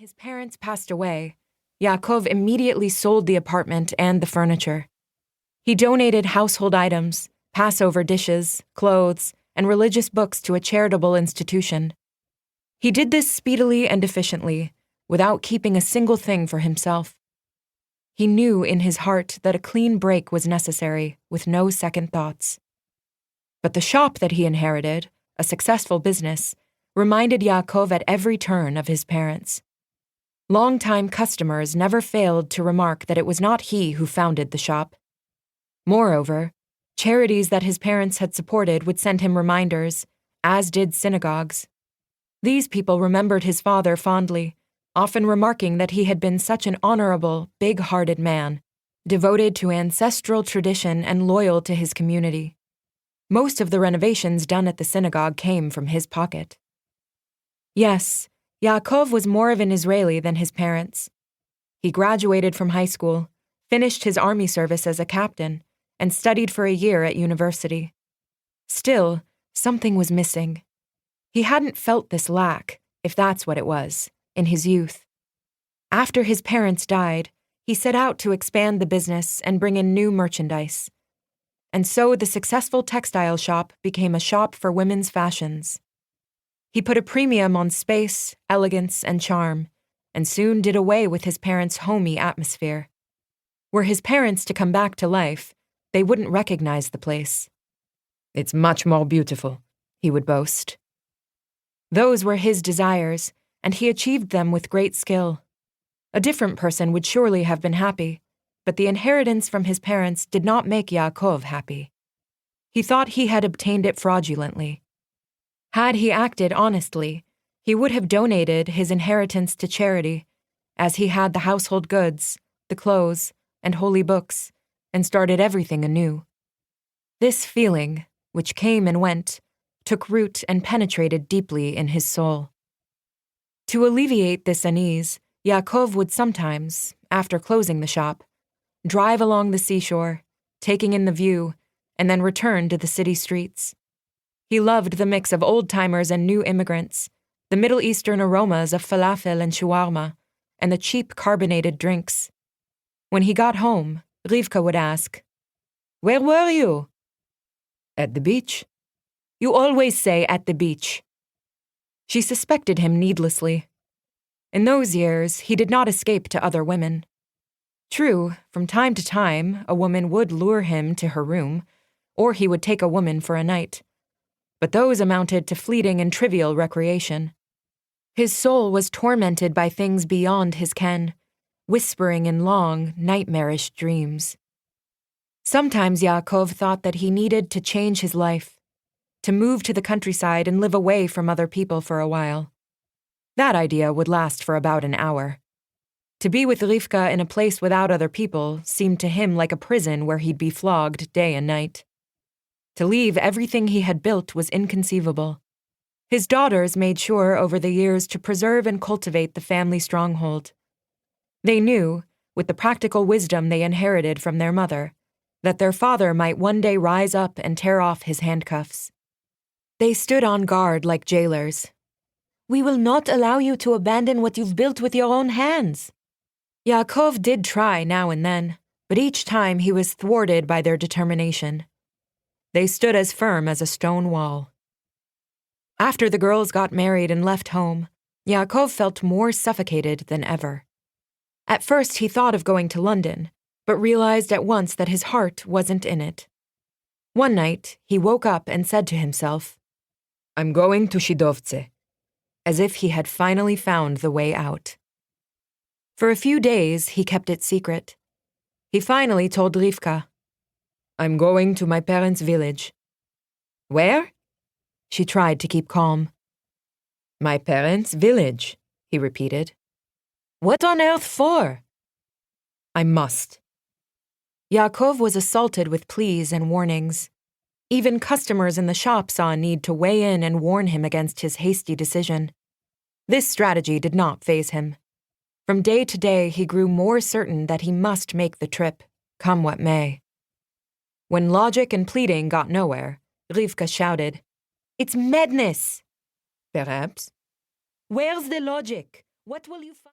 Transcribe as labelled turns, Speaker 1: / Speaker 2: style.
Speaker 1: his parents passed away, Yaakov immediately sold the apartment and the furniture. He donated household items, Passover dishes, clothes, and religious books to a charitable institution. He did this speedily and efficiently, without keeping a single thing for himself. He knew in his heart that a clean break was necessary, with no second thoughts. But the shop that he inherited, a successful business, reminded Yaakov at every turn of his parents. Long-time customers never failed to remark that it was not he who founded the shop. Moreover, charities that his parents had supported would send him reminders, as did synagogues. These people remembered his father fondly, often remarking that he had been such an honorable, big-hearted man, devoted to ancestral tradition and loyal to his community. Most of the renovations done at the synagogue came from his pocket. Yes, Yaakov was more of an Israeli than his parents. He graduated from high school, finished his army service as a captain, and studied for a year at university. Still, something was missing. He hadn't felt this lack, if that's what it was, in his youth. After his parents died, he set out to expand the business and bring in new merchandise. And so the successful textile shop became a shop for women's fashions. He put a premium on space, elegance, and charm, and soon did away with his parents' homey atmosphere. Were his parents to come back to life, they wouldn't recognize the place. "It's much more beautiful," he would boast. Those were his desires, and he achieved them with great skill. A different person would surely have been happy, but the inheritance from his parents did not make Yaakov happy. He thought he had obtained it fraudulently. Had he acted honestly, he would have donated his inheritance to charity, as he had the household goods, the clothes, and holy books, and started everything anew. This feeling, which came and went, took root and penetrated deeply in his soul. To alleviate this unease, Yaakov would sometimes, after closing the shop, drive along the seashore, taking in the view, and then return to the city streets. He loved the mix of old-timers and new immigrants, the Middle Eastern aromas of falafel and shawarma, and the cheap carbonated drinks. When he got home, Rivka would ask, "Where were you?" "At the beach." "You always say at the beach." She suspected him needlessly. In those years, he did not escape to other women. True, from time to time, a woman would lure him to her room, or he would take a woman for a night. But those amounted to fleeting and trivial recreation. His soul was tormented by things beyond his ken, whispering in long, nightmarish dreams. Sometimes Yaakov thought that he needed to change his life, to move to the countryside and live away from other people for a while. That idea would last for about an hour. To be with Rivka in a place without other people seemed to him like a prison where he'd be flogged day and night. To leave everything he had built was inconceivable. His daughters made sure over the years to preserve and cultivate the family stronghold. They knew, with the practical wisdom they inherited from their mother, that their father might one day rise up and tear off his handcuffs. They stood on guard like jailers. "We will not allow you to abandon what you've built with your own hands." Yaakov did try now and then, but each time he was thwarted by their determination. They stood as firm as a stone wall. After the girls got married and left home, Yaakov felt more suffocated than ever. At first he thought of going to London, but realized at once that his heart wasn't in it. One night, he woke up and said to himself, "I'm going to Szydowce," as if he had finally found the way out. For a few days, he kept it secret. He finally told Rivka, "I'm going to my parents' village." "Where?" She tried to keep calm. "My parents' village," he repeated. "What on earth for?" "I must." Yaakov was assaulted with pleas and warnings. Even customers in the shop saw a need to weigh in and warn him against his hasty decision. This strategy did not faze him. From day to day, he grew more certain that he must make the trip, come what may. When logic and pleading got nowhere, Rivka shouted, "It's madness!" "Perhaps." "Where's the logic? What will you find?"